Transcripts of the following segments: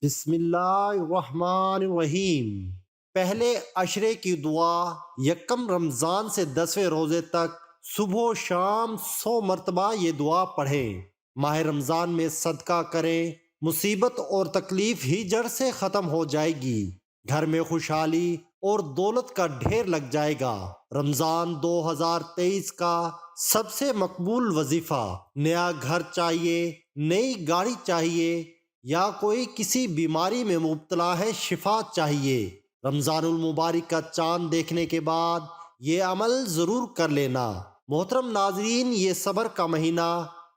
بسم اللہ الرحمن الرحیم۔ پہلے عشرے کی دعا یکم رمضان سے 10ویں روزے تک صبح و شام 100 مرتبہ یہ دعا پڑھیں۔ ماہ رمضان میں صدقہ کریں، مصیبت اور تکلیف ہی جڑ سے ختم ہو جائے گی، گھر میں خوشحالی اور دولت کا ڈھیر لگ جائے گا۔ رمضان 2023 کا سب سے مقبول وظیفہ۔ نیا گھر چاہیے، نئی گاڑی چاہیے، یا کوئی کسی بیماری میں مبتلا ہے، شفا چاہیے، رمضان المبارک کا چاند دیکھنے کے بعد یہ عمل ضرور کر لینا۔ محترم ناظرین، یہ صبر کا مہینہ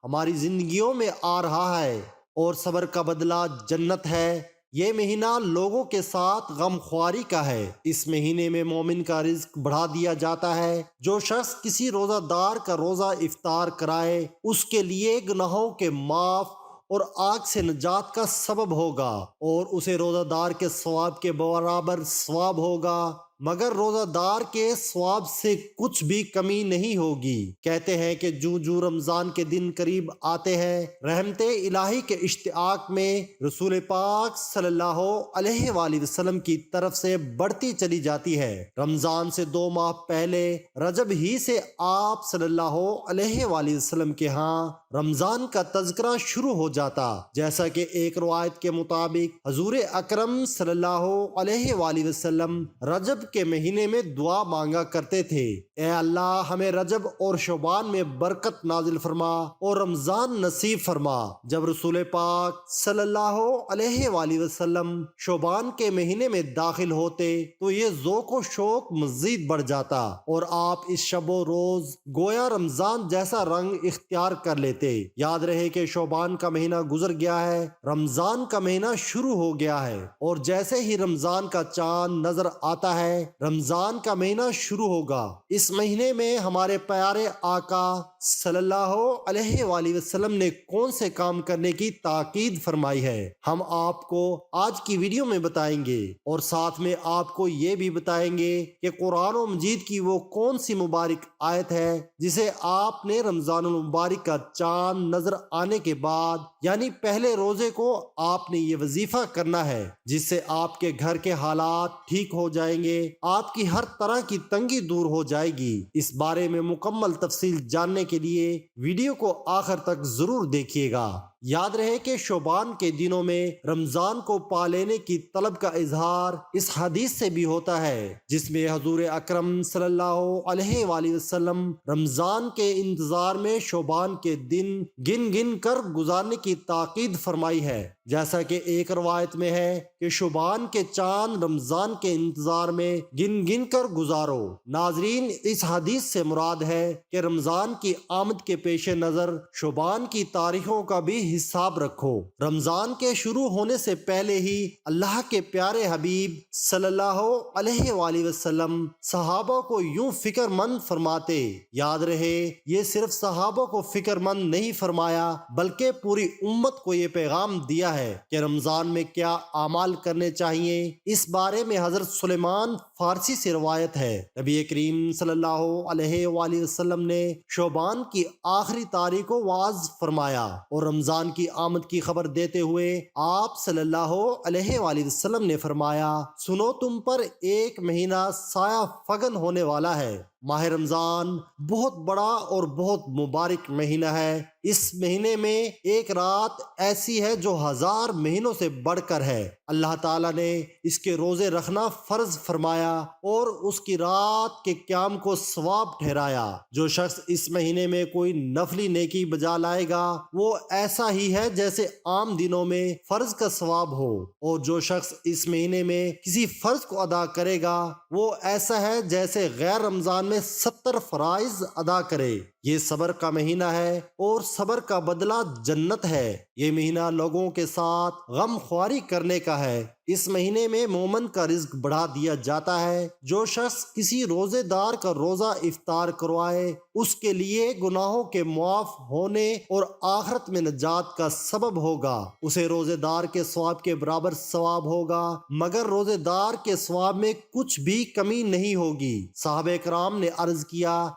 ہماری زندگیوں میں آ رہا ہے اور صبر کا بدلہ جنت ہے۔ یہ مہینہ لوگوں کے ساتھ غم خواری کا ہے۔ اس مہینے میں مومن کا رزق بڑھا دیا جاتا ہے۔ جو شخص کسی روزہ دار کا روزہ افطار کرائے، اس کے لیے گناہوں کے معاف اور آگ سے نجات کا سبب ہوگا، اور اسے روزہ دار کے ثواب کے برابر ثواب ہوگا، مگر روزہ دار کے ثواب سے کچھ بھی کمی نہیں ہوگی۔ کہتے ہیں کہ جو رمضان کے دن قریب آتے ہیں، رحمت الہی کے اشتیاق میں رسول پاک صلی اللہ علیہ وآلہ وسلم کی طرف سے بڑھتی چلی جاتی ہے۔ رمضان سے 2 ماہ پہلے رجب ہی سے آپ صلی اللہ علیہ وآلہ وسلم کے ہاں رمضان کا تذکرہ شروع ہو جاتا، جیسا کہ ایک روایت کے مطابق حضور اکرم صلی اللہ علیہ وآلہ وسلم رجب کے مہینے میں دعا مانگا کرتے تھے: اے اللہ، ہمیں رجب اور شعبان میں برکت نازل فرما اور رمضان نصیب فرما۔ جب رسول پاک صلی اللہ علیہ وآلہ وسلم شعبان کے مہینے میں داخل ہوتے تو یہ ذوق و شوق مزید بڑھ جاتا اور آپ اس شب و روز گویا رمضان جیسا رنگ اختیار کر لیتے۔ یاد رہے کہ شعبان کا مہینہ گزر گیا ہے، رمضان کا مہینہ شروع ہو گیا ہے، اور جیسے ہی رمضان کا چاند نظر آتا ہے، رمضان کا مہینہ شروع ہوگا۔ اس مہینے میں ہمارے پیارے آقا صلی اللہ علیہ وآلہ وسلم نے کون سے کام کرنے کی تاکید فرمائی ہے، ہم آپ کو آج کی ویڈیو میں بتائیں گے، اور ساتھ میں آپ کو یہ بھی بتائیں گے کہ قرآن و مجید کی وہ کون سی مبارک آیت ہے جسے آپ نے رمضان المبارک کا چاند نظر آنے کے بعد، یعنی پہلے روزے کو، آپ نے یہ وظیفہ کرنا ہے، جس سے آپ کے گھر کے حالات ٹھیک ہو جائیں گے، آپ کی ہر طرح کی تنگی دور ہو جائے گی۔ اس بارے میں مکمل تفصیل جاننے کے لیے ویڈیو کو آخر تک ضرور دیکھیے گا۔ یاد رہے کہ شعبان کے دنوں میں رمضان کو پا لینے کی طلب کا اظہار اس حدیث سے بھی ہوتا ہے، جس میں حضور اکرم صلی اللہ علیہ وآلہ وسلم رمضان کے انتظار میں شعبان کے دن گن گن کر گزارنے کی تاکید فرمائی ہے، جیسا کہ ایک روایت میں ہے کہ شعبان کے چاند رمضان کے انتظار میں گن گن کر گزارو۔ ناظرین، اس حدیث سے مراد ہے کہ رمضان کی آمد کے پیش نظر شعبان کی تاریخوں کا بھی حساب رکھو۔ رمضان کے شروع ہونے سے پہلے ہی اللہ کے پیارے حبیب صلی اللہ علیہ وآلہ وسلم صحابہ کو یوں فکر مند فرماتے۔ یاد رہے، یہ صرف صحابہ کو فکر مند نہیں فرمایا، بلکہ پوری امت کو یہ پیغام دیا ہے کہ رمضان میں کیا اعمال کرنے چاہیے۔ اس بارے میں حضرت سلیمان فارسی سے روایت ہے، نبی کریم صلی اللہ علیہ وآلہ وسلم نے شعبان کی آخری تاریخ کو واضح فرمایا، اور رمضان کی آمد کی خبر دیتے ہوئے آپ صلی اللہ علیہ وآلہ وسلم نے فرمایا: سنو، تم پر ایک مہینہ سایہ فگن ہونے والا ہے۔ ماہ رمضان بہت بڑا اور بہت مبارک مہینہ ہے۔ اس مہینے میں ایک رات ایسی ہے جو 1000 مہینوں سے بڑھ کر ہے۔ اللہ تعالیٰ نے اس کے روزے رکھنا فرض فرمایا اور اس کی رات کے قیام کو ثواب ٹھہرایا۔ جو شخص اس مہینے میں کوئی نفلی نیکی بجا لائے گا، وہ ایسا ہی ہے جیسے عام دنوں میں فرض کا ثواب ہو، اور جو شخص اس مہینے میں کسی فرض کو ادا کرے گا، وہ ایسا ہے جیسے غیر رمضان میں 70 فرائض ادا کرے۔ یہ صبر کا مہینہ ہے اور صبر کا بدلہ جنت ہے۔ یہ مہینہ لوگوں کے ساتھ غم خواری کرنے کا ہے۔ اس مہینے میں مومن کا رزق بڑھا دیا جاتا ہے۔ جو شخص کسی روزے دار کا روزہ افطار کروائے، اس کے لیے گناہوں کے معاف ہونے اور آخرت میں نجات کا سبب ہوگا۔ اسے روزے دار کے ثواب کے برابر ثواب ہوگا، مگر روزے دار کے ثواب میں کچھ بھی کمی نہیں ہوگی۔ صحابہ کرام نے عرض کیا: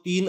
3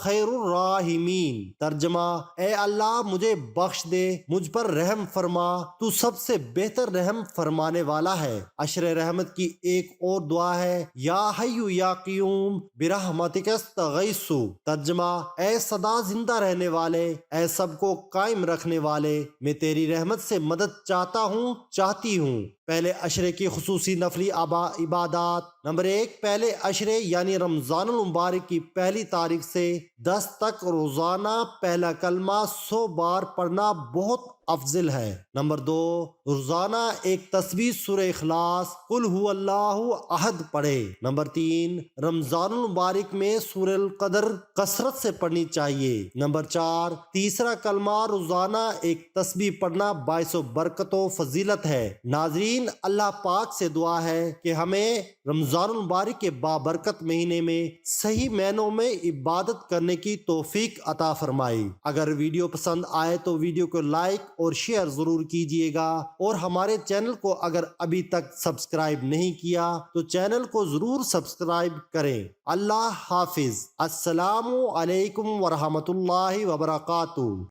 خیر الراحمین۔ ترجمہ: اے اللہ مجھے بخش دے، مجھ پر رحم فرما، تو سب سے بہتر رحم فرمانے والا ہے۔ عشر رحمت کی ایک اور دعا ہے، یا حی یا قیوم برحمتک استغیث۔ ترجمہ: اے سدا زندہ رہنے والے، اے سب کو قائم رکھنے والے، میں تیری رحمت سے مدد چاہتا ہوں، چاہتی ہوں۔ پہلے عشرے کی خصوصی نفلی عبادات۔ نمبر 1، پہلے عشرے یعنی رمضان المبارک کی پہلی تاریخ سے 10 تک روزانہ پہلا کلمہ 100 بار پڑھنا بہت افضل ہے۔ نمبر 2، روزانہ ایک تسبیح سورہ اخلاص قل هو اللہ احد پڑھے۔ نمبر 3، رمضان المبارک میں سورہ القدر کثرت سے پڑھنی چاہیے۔ نمبر 4، تیسرا کلمہ روزانہ ایک تسبیح پڑھنا باعث و برکت و فضیلت ہے۔ ناظرین، اللہ پاک سے دعا ہے کہ ہمیں رمضان المبارک کے بابرکت مہینے میں صحیح معنوں میں عبادت کرنے کی توفیق عطا فرمائے۔ اگر ویڈیو پسند آئے تو ویڈیو کو لائک اور شیئر ضرور کیجیے گا، اور ہمارے چینل کو اگر ابھی تک سبسکرائب نہیں کیا تو چینل کو ضرور سبسکرائب کریں۔ اللہ حافظ۔ السلام علیکم ورحمۃ اللہ وبرکاتہ۔